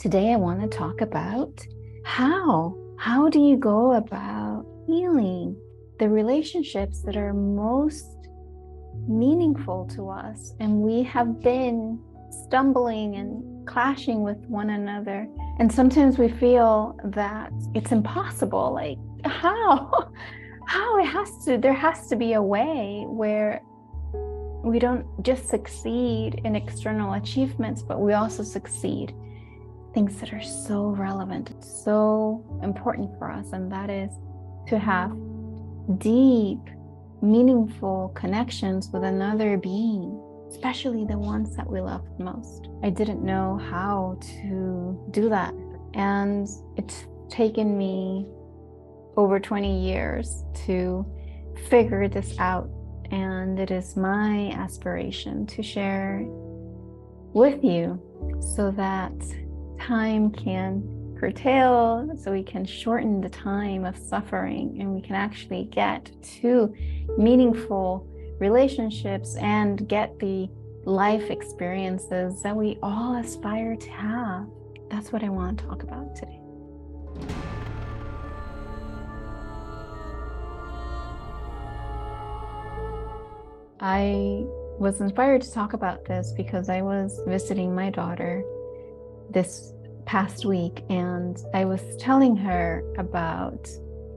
Today I want to talk about how do you go about healing the relationships that are most meaningful to us, and we have been stumbling and clashing with one another, and sometimes we feel that it's impossible. Like how there has to be a way where we don't just succeed in external achievements, but we also succeed things that are so relevant, so important for us, and that is to have deep, meaningful connections with another being, especially the ones that we love most. I didn't know how to do that, and it's taken me over 20 years to figure this out, and it is my aspiration to share with you so that time can curtail, so we can shorten the time of suffering, and we can actually get to meaningful relationships and get the life experiences that we all aspire to have. That's what I want to talk about today. I was inspired to talk about this because I was visiting my daughter this past week, and I was telling her about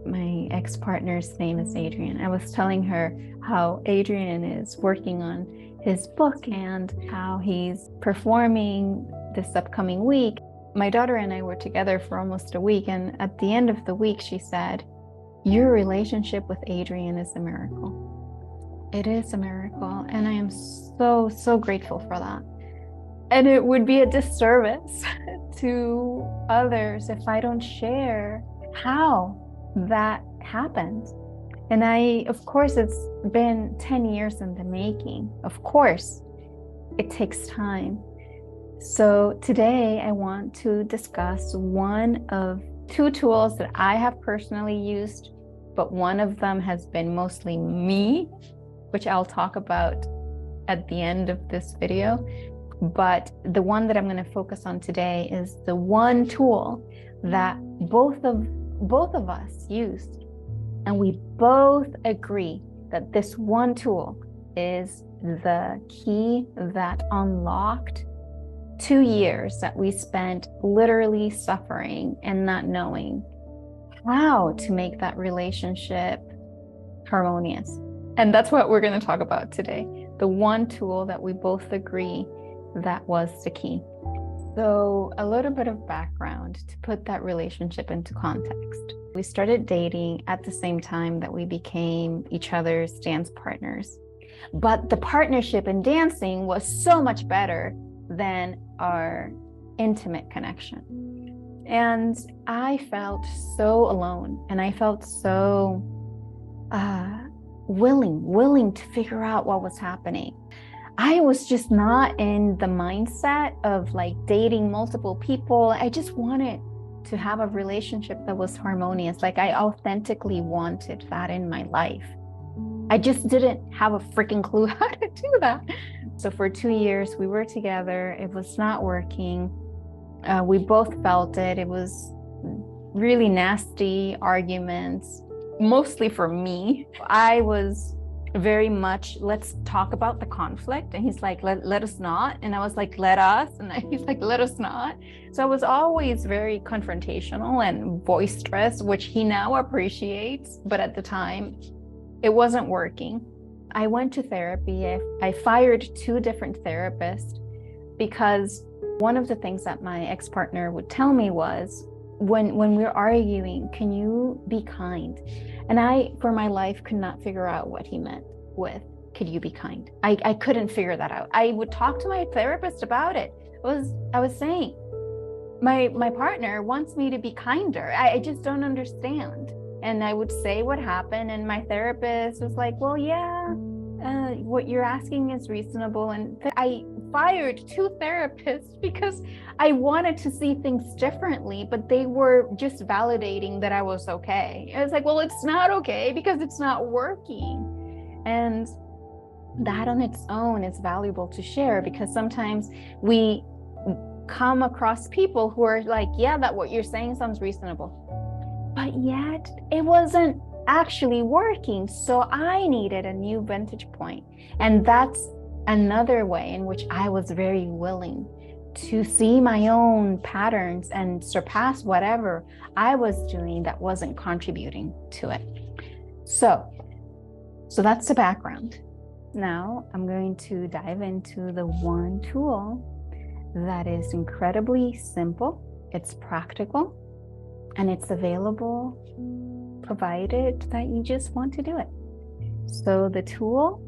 my ex-partner's name is Adrian. I was telling her how Adrian is working on his book and how he's performing this upcoming week. My daughter and I were together for almost a week, and at the end of the week she said, "Your relationship with Adrian is a miracle." It is a miracle, and I am so grateful for that. And it would be a disservice to others if I don't share how that happened. And of course, it's been 10 years in the making. Of course, it takes time. So today I want to discuss one of two tools that I have personally used, but one of them has been mostly me, which I'll talk about at the end of this video. But the one that I'm going to focus on today is the one tool that both of us used, and we both agree that this one tool is the key that unlocked 2 years that we spent literally suffering and not knowing how to make that relationship harmonious. And that's what we're going to talk about today. The one tool that we both agree that was the key. So a little bit of background to put that relationship into context. We started dating at the same time that we became each other's dance partners. But the partnership in dancing was so much better than our intimate connection. And I felt so alone, and I felt so willing to figure out what was happening. I was just not in the mindset of like dating multiple people. I just wanted to have a relationship that was harmonious. Like I authentically wanted that in my life. I just didn't have a freaking clue how to do that. So for 2 years we were together. It was not working. We both felt it. It was really nasty arguments, mostly for me. I was very much, let's talk about the conflict, and he's like, let us not, and I was like, let us, and he's like, let us not. So I was always very confrontational and boisterous, which he now appreciates, but at the time it wasn't working. I went to therapy. I fired 2 different therapists because one of the things that my ex-partner would tell me was, when we're arguing, can you be kind? And I, for my life, could not figure out what he meant with, could you be kind? I couldn't figure that out. I would talk to my therapist about it. I was saying, my partner wants me to be kinder. I just don't understand. And I would say what happened, and my therapist was like, well, yeah, what you're asking is reasonable. And I fired 2 therapists because I wanted to see things differently, but they were just validating that I was okay. I was like, well, it's not okay because it's not working. And that on its own is valuable to share, because sometimes we come across people who are like, yeah, that what you're saying sounds reasonable, but yet it wasn't actually working. So I needed a new vantage point. And that's another way in which I was very willing to see my own patterns and surpass whatever I was doing that wasn't contributing to it. So that's the background. Now I'm going to dive into the one tool that is incredibly simple, it's practical, and it's available provided that you just want to do it. So the tool,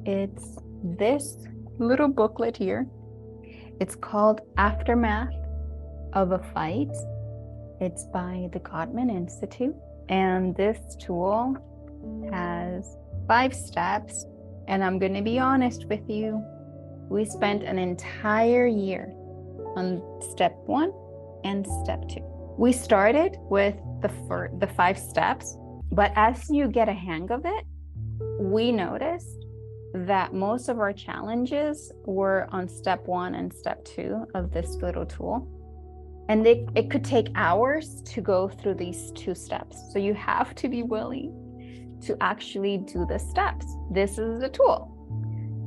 it's this little booklet here. It's called Aftermath of a Fight. It's by the Gottman Institute. And this tool has 5 steps. And I'm going to be honest with you, we spent an entire year on step 1 and step 2. We started with the 5 steps, but as you get a hang of it, we noticed that most of our challenges were on step 1 and step 2 of this little tool. And it could take hours to go through these 2 steps. So you have to be willing to actually do the steps. This is the tool.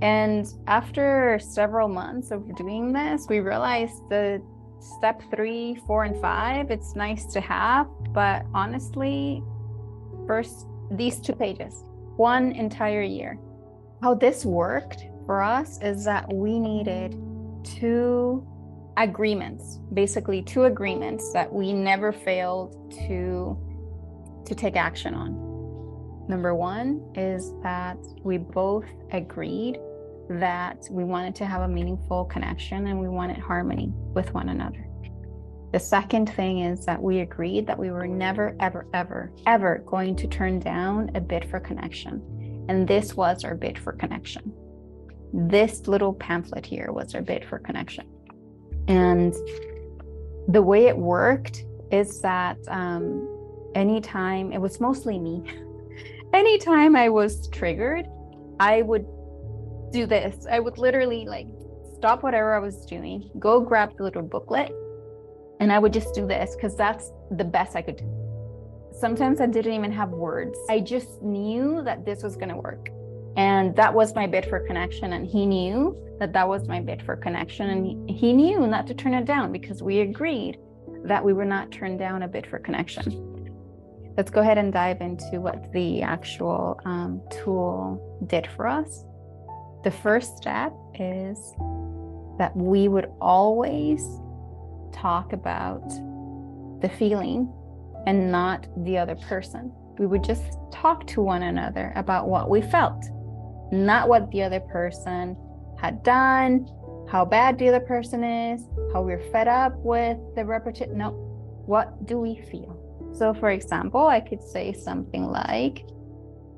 And after several months of doing this, we realized the step 3, 4, and 5, it's nice to have, but honestly, first, these 2 pages, 1 entire year. How this worked for us is that we needed 2 agreements, basically 2 agreements that we never failed to take action on. Number 1 is that we both agreed that we wanted to have a meaningful connection and we wanted harmony with one another. The second thing is that we agreed that we were never, ever, ever, ever going to turn down a bid for connection. And this was our bid for connection. This little pamphlet here was our bid for connection. And the way it worked is that anytime, it was mostly me, anytime I was triggered, I would do this. I would literally like stop whatever I was doing, go grab the little booklet, and I would just do this because that's the best I could do. Sometimes I didn't even have words. I just knew that this was going to work. And that was my bid for connection. And he knew that that was my bid for connection. And he knew not to turn it down because we agreed that we would not turn down a bid for connection. Let's go ahead and dive into what the actual tool did for us. The first step is that we would always talk about the feeling and not the other person. We would just talk to one another about what we felt, not what the other person had done, how bad the other person is, how we're fed up with the repetition. No, what do we feel? So for example, I could say something like,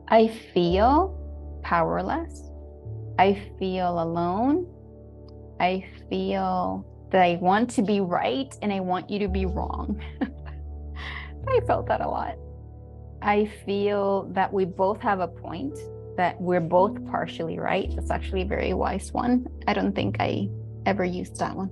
I feel powerless. I feel alone. I feel that I want to be right and I want you to be wrong. I felt that a lot. I feel that we both have a point, that we're both partially right. That's actually a very wise one. I don't think I ever used that one.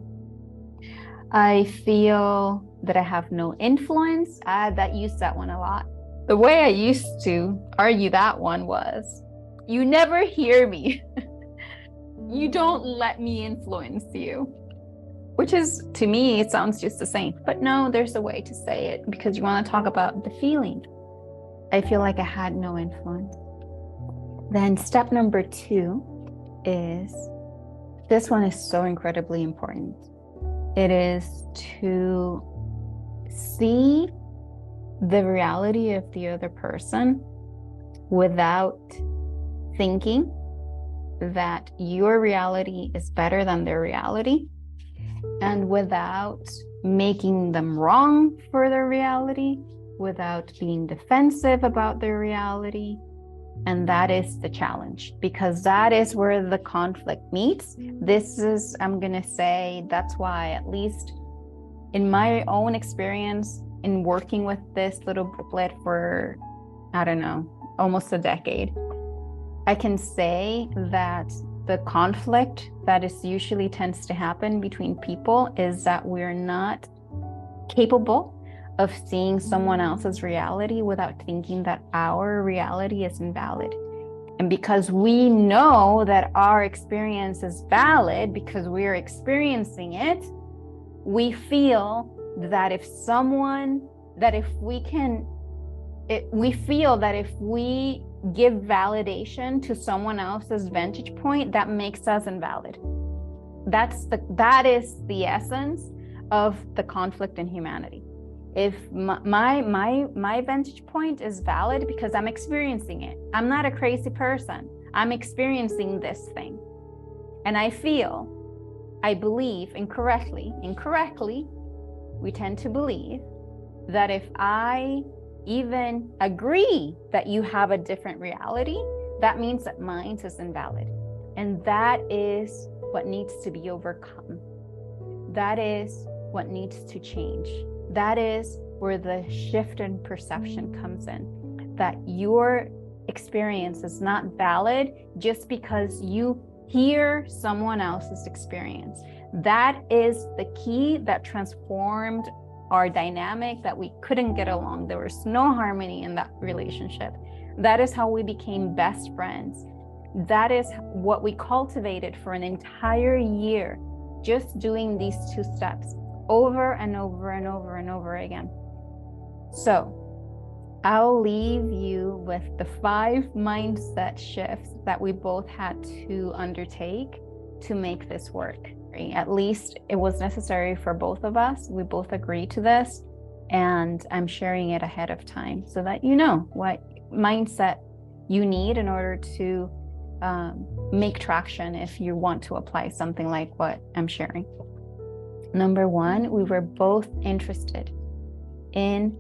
I feel that I have no influence. That used that one a lot. The way I used to argue that one was, you never hear me. You don't let me influence you. Which is, to me, it sounds just the same. But no, there's a way to say it because you want to talk about the feeling. I feel like I had no influence. Then step number 2 is, this one is so incredibly important. It is to see the reality of the other person without thinking that your reality is better than their reality, and without making them wrong for their reality, without being defensive about their reality. And that is the challenge, because that is where the conflict meets. This is, I'm going to say, that's why, at least in my own experience in working with this little booklet for, I don't know, almost a decade, I can say that the conflict that is usually tends to happen between people is that we're not capable of seeing someone else's reality without thinking that our reality is invalid. And because we know that our experience is valid because we're experiencing it, we feel that if we give validation to someone else's vantage point, that makes us invalid. That is the essence of the conflict in humanity. If my vantage point is valid because I'm experiencing it, I'm not a crazy person. I'm experiencing this thing. And I believe incorrectly, we tend to believe that if I even agree that you have a different reality, that means that mine is invalid. And that is what needs to be overcome. That is what needs to change. That is where the shift in perception comes in, that your experience is not valid just because you hear someone else's experience. That is the key that transformed our dynamic, that we couldn't get along. There was no harmony in that relationship. That is how we became best friends. That is what we cultivated for an entire year, just doing these two steps over and over and over and over again. So I'll leave you with the 5 mindset shifts that we both had to undertake to make this work. At least it was necessary for both of us. We both agreed to this, and I'm sharing it ahead of time so that you know what mindset you need in order to make traction if you want to apply something like what I'm sharing. Number 1, we were both interested in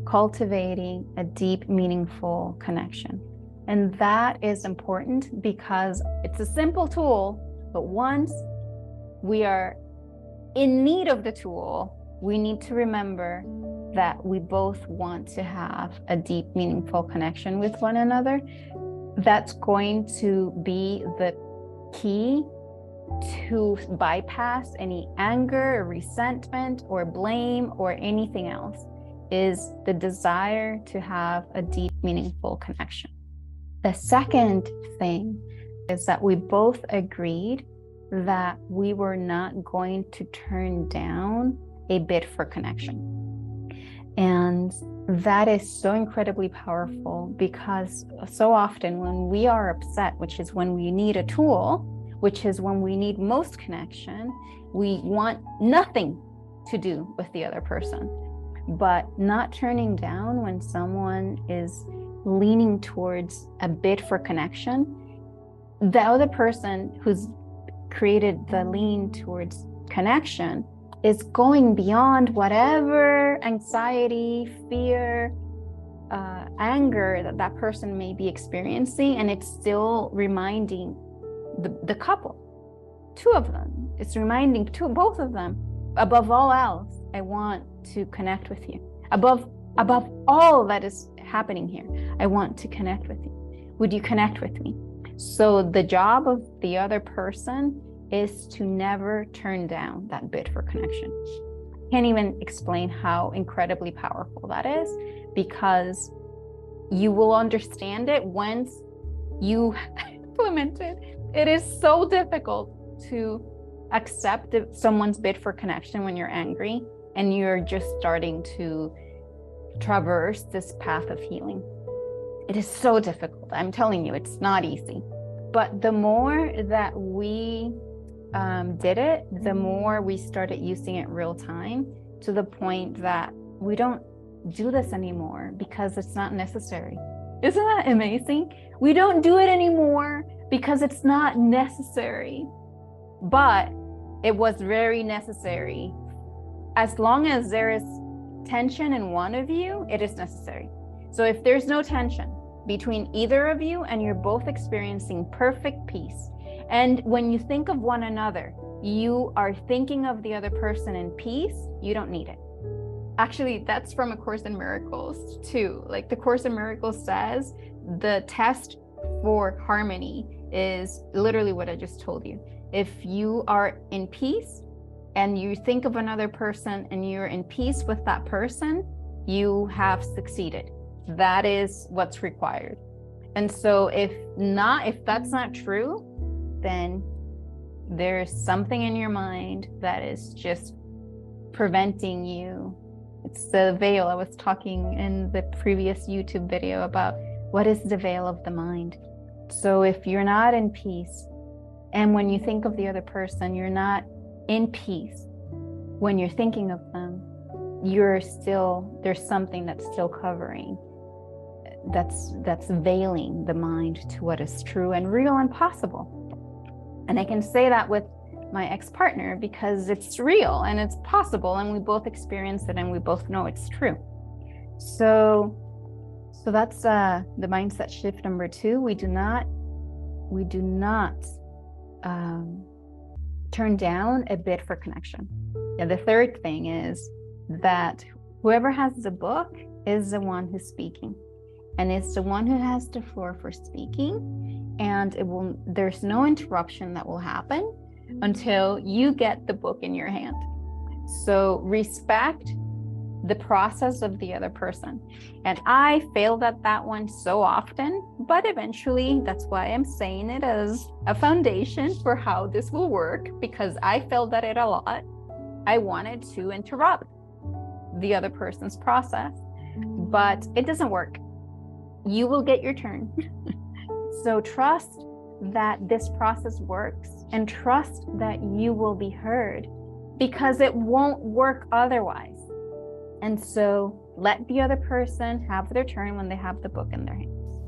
cultivating a deep, meaningful connection. And that is important because it's a simple tool, but once we are in need of the tool, we need to remember that we both want to have a deep, meaningful connection with one another. That's going to be the key to bypass any anger or resentment or blame or anything else, is the desire to have a deep, meaningful connection. The second thing is that we both agreed that we were not going to turn down a bid for connection. And that is so incredibly powerful because so often when we are upset, which is when we need a tool, which is when we need most connection, we want nothing to do with the other person. But not turning down when someone is leaning towards a bid for connection, the other person who's created the lean towards connection is going beyond whatever anxiety, fear, anger that person may be experiencing, and it's still reminding the couple, 2 of them. It's reminding both of them, above all else, I want to connect with you. Above all that is happening here, I want to connect with you. Would you connect with me? So the job of the other person is to never turn down that bid for connection. Can't even explain how incredibly powerful that is, because you will understand it once you implement it. It is so difficult to accept someone's bid for connection when you're angry and you're just starting to traverse this path of healing. It is so difficult. I'm telling you, it's not easy. But the more that we did it, the more we started using it real time, to the point that we don't do this anymore because it's not necessary. Isn't that amazing? We don't do it anymore because it's not necessary. But it was very necessary. As long as there is tension in one of you, it is necessary. So if there's no tension between either of you and you're both experiencing perfect peace, and when you think of one another, you are thinking of the other person in peace, you don't need it. Actually, that's from A Course in Miracles too. Like the Course in Miracles says, the test for harmony is literally what I just told you. If you are in peace and you think of another person and you're in peace with that person, you have succeeded. That is what's required. And so if that's not true, then there's something in your mind that is just preventing you. It's the veil. I was talking in the previous YouTube video about what is the veil of the mind. So if you're not in peace, and when you think of the other person, you're not in peace, when you're thinking of them, there's something that's still covering, that's veiling the mind to what is true and real and possible. And I can say that with my ex-partner because it's real and it's possible, and we both experience it and we both know it's true. So that's the mindset shift number 2. We do not turn down a bid for connection. And the third thing is that whoever has the book is the one who's speaking, and it's the one who has the floor for speaking, and there's no interruption that will happen until you get the book in your hand. So respect the process of the other person. And I failed at that one so often, but eventually that's why I'm saying it as a foundation for how this will work, because I failed at it a lot. I wanted to interrupt the other person's process, but it doesn't work. You will get your turn. So trust that this process works, and trust that you will be heard, because it won't work otherwise. And so let the other person have their turn when they have the book in their hands.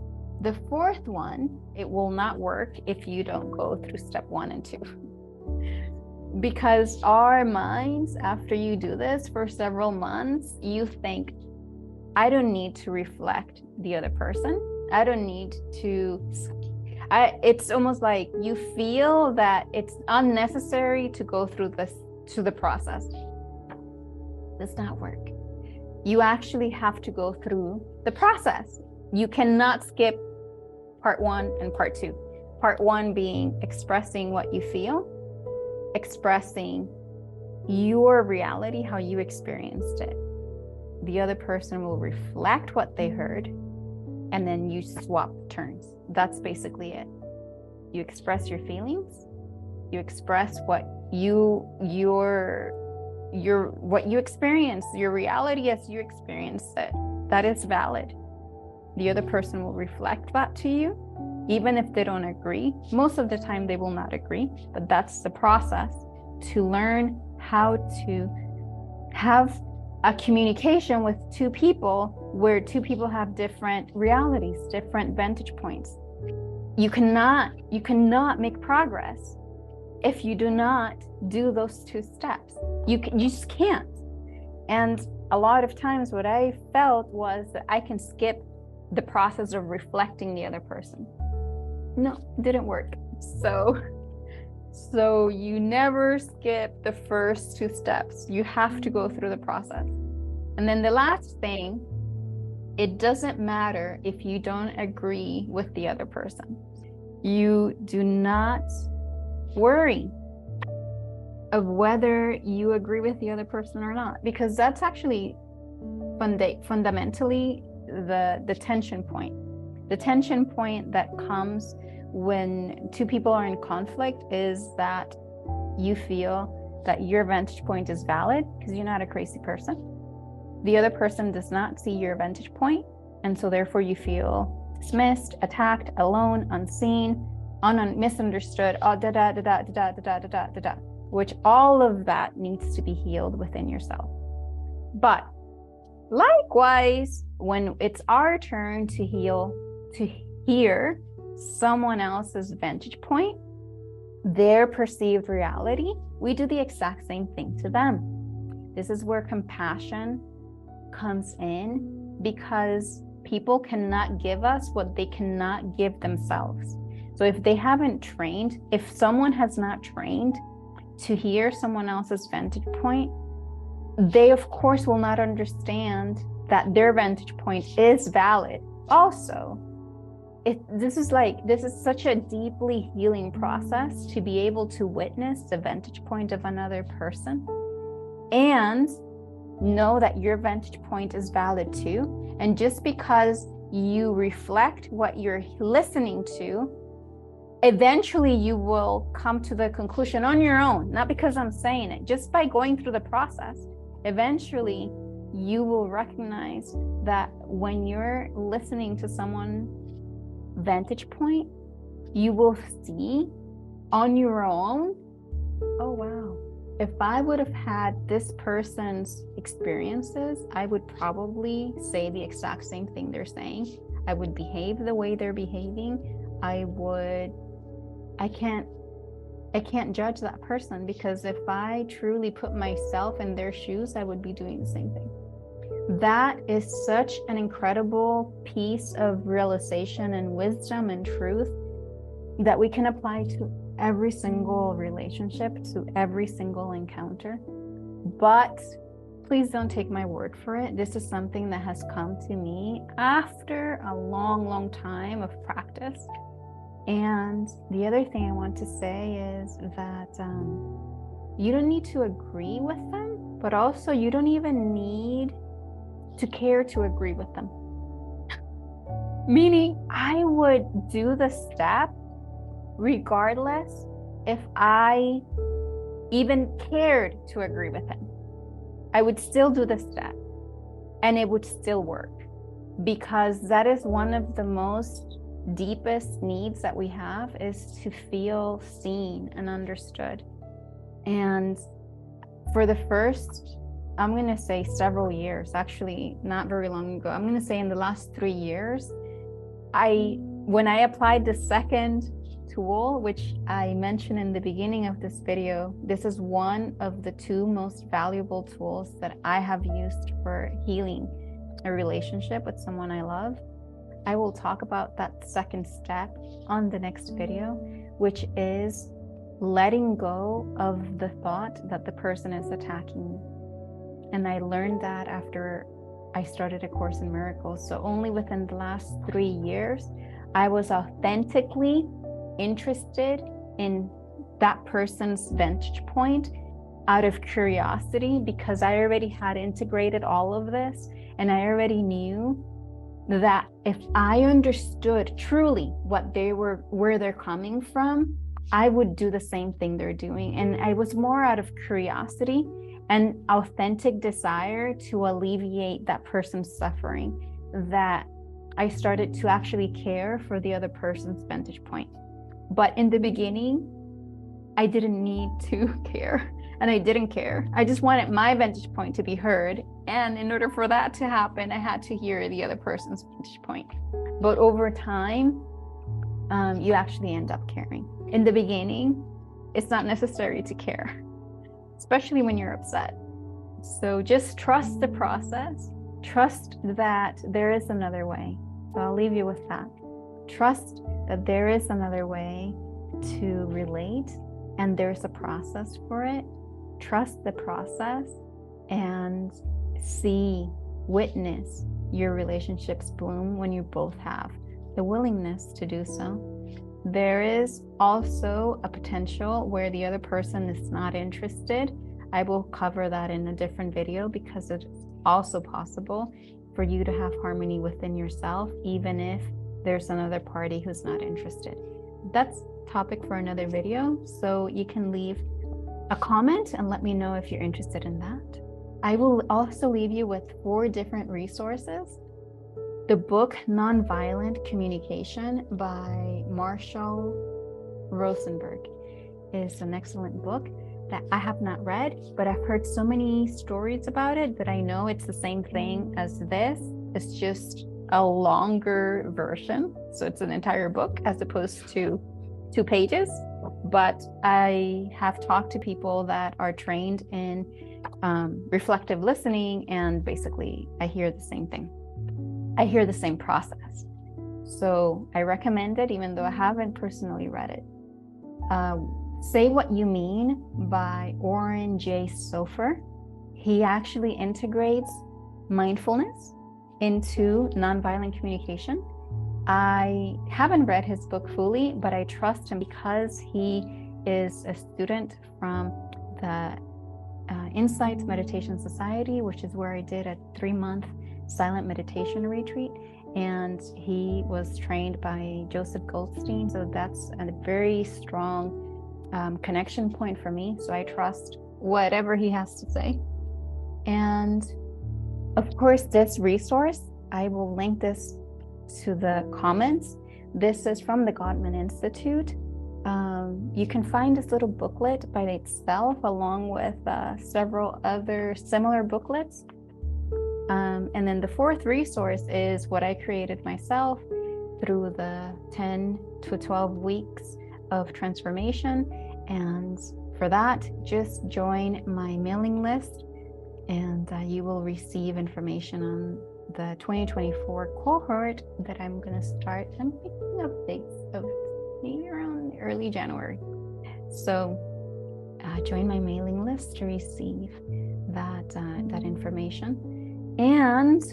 The fourth one, it will not work if you don't go through step 1 and 2. Because our minds, after you do this for several months, you think, I don't need to reflect the other person. I don't need to. It's almost like you feel that it's unnecessary to go through the process. Does not work. You actually have to go through the process. You cannot skip part 1 and part 2. Part 1 being expressing what you feel, expressing your reality, how you experienced it. The other person will reflect what they heard, and then you swap turns. That's basically it. You express your feelings, you express what you experience, your reality as you experience it. That is valid. The other person will reflect that to you, even if they don't agree. Most of the time they will not agree, but that's the process to learn how to have a communication with two people where two people have different realities, different vantage points. You cannot make progress if you do not do those 2 steps. You just can't. And a lot of times what I felt was that I can skip the process of reflecting the other person. No, it didn't work. So you never skip the first 2 steps. You have to go through the process. And then the last thing, it doesn't matter if you don't agree with the other person. You do not worry of whether you agree with the other person or not, because that's actually fundamentally the tension point. The tension point that comes when 2 people are in conflict is that you feel that your vantage point is valid because you're not a crazy person. The other person does not see your vantage point, and so therefore you feel dismissed, attacked, alone, unseen, misunderstood, which all of that needs to be healed within yourself. But likewise, when it's our turn to hear someone else's vantage point, their perceived reality, we do the exact same thing to them. This is where compassion comes in, because people cannot give us what they cannot give themselves. So if they haven't trained, if someone has not trained to hear someone else's vantage point, they of course will not understand that their vantage point is valid also. this is such a deeply healing process to be able to witness the vantage point of another person and know that your vantage point is valid too. And just because you reflect what you're listening to, eventually you will come to the conclusion on your own, not because I'm saying it, just by going through the process. Eventually you will recognize that when you're listening to someone's vantage point, you will see on your own, oh wow, if I would have had this person's experiences, I would probably say the exact same thing they're saying. I would behave the way they're behaving. I can't judge that person, because if I truly put myself in their shoes, I would be doing the same thing. That is such an incredible piece of realization and wisdom and truth that we can apply to every single relationship, to every single encounter. But please don't take my word for it. This is something that has come to me after a long, long time of practice. And the other thing I want to say is that you don't need to agree with them, but also you don't even need to care to agree with them. Meaning, I would do the step regardless if I even cared to agree with him. I would still do the step and it would still work, because that is one of the most deepest needs that we have, is to feel seen and understood. And for the first, I'm going to say several years, actually not very long ago, I'm going to say in the last 3 years, when I applied the second tool, which I mentioned in the beginning of this video, this is one of the 2 most valuable tools that I have used for healing a relationship with someone I love. I will talk about that second step on the next video, which is letting go of the thought that the person is attacking me. And I learned that after I started A Course in Miracles. So only within the last 3 years, I was authentically interested in that person's vantage point out of curiosity, because I already had integrated all of this, and I already knew that if I understood truly where they're coming from, I would do the same thing they're doing. And I was more out of curiosity and authentic desire to alleviate that person's suffering that I started to actually care for the other person's vantage point. But in the beginning, I didn't need to care, and I didn't care. I just wanted my vantage point to be heard. And in order for that to happen, I had to hear the other person's vantage point. But over time, you actually end up caring. In the beginning, it's not necessary to care, especially when you're upset. So just trust the process. Trust that there is another way. So I'll leave you with that. Trust that there is another way to relate, and there's a process for it. Trust the process and witness your relationships bloom when you both have the willingness to do so. There is also a potential where the other person is not interested. I will cover that in a different video, because it's also possible for you to have harmony within yourself, even if there's another party who's not interested. That's a topic for another video, so you can leave a comment and let me know if you're interested in that. I will also leave you with 4 different resources. The book Nonviolent Communication by Marshall Rosenberg is an excellent book that I have not read, but I've heard so many stories about it that I know it's the same thing as this. It's just a longer version. So it's an entire book as opposed to 2 pages. But I have talked to people that are trained in reflective listening, and basically I hear the same thing. I hear the same process. So I recommend it, even though I haven't personally read it. Say What You Mean by Oren J. Sofer. He actually integrates mindfulness into nonviolent communication. I haven't read his book fully, but I trust him because he is a student from the Insights Meditation Society, which is where I did a 3-month silent meditation retreat. And he was trained by Joseph Goldstein. So that's a very strong connection point for me. So I trust whatever he has to say. And of course, this resource, I will link this to the comments. This is from the Gottman Institute. You can find this little booklet by itself along with several other similar booklets. And then the fourth resource is what I created myself through the 10 to 12 weeks of transformation. And for that, just join my mailing list and you will receive information on the 2024 cohort that I'm going to start. I'm picking up dates of maybe around early January. So join my mailing list to receive that information. And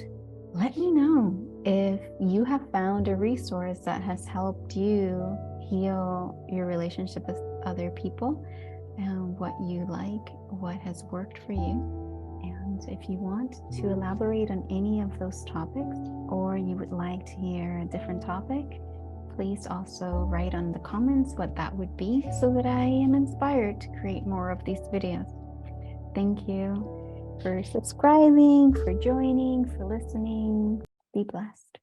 let me know if you have found a resource that has helped you heal your relationship with other people and what you like, what has worked for you. And if you want to elaborate on any of those topics, or you would like to hear a different topic, please also write on the comments what that would be so that I am inspired to create more of these videos. Thank you for subscribing, for joining, for listening. Be blessed.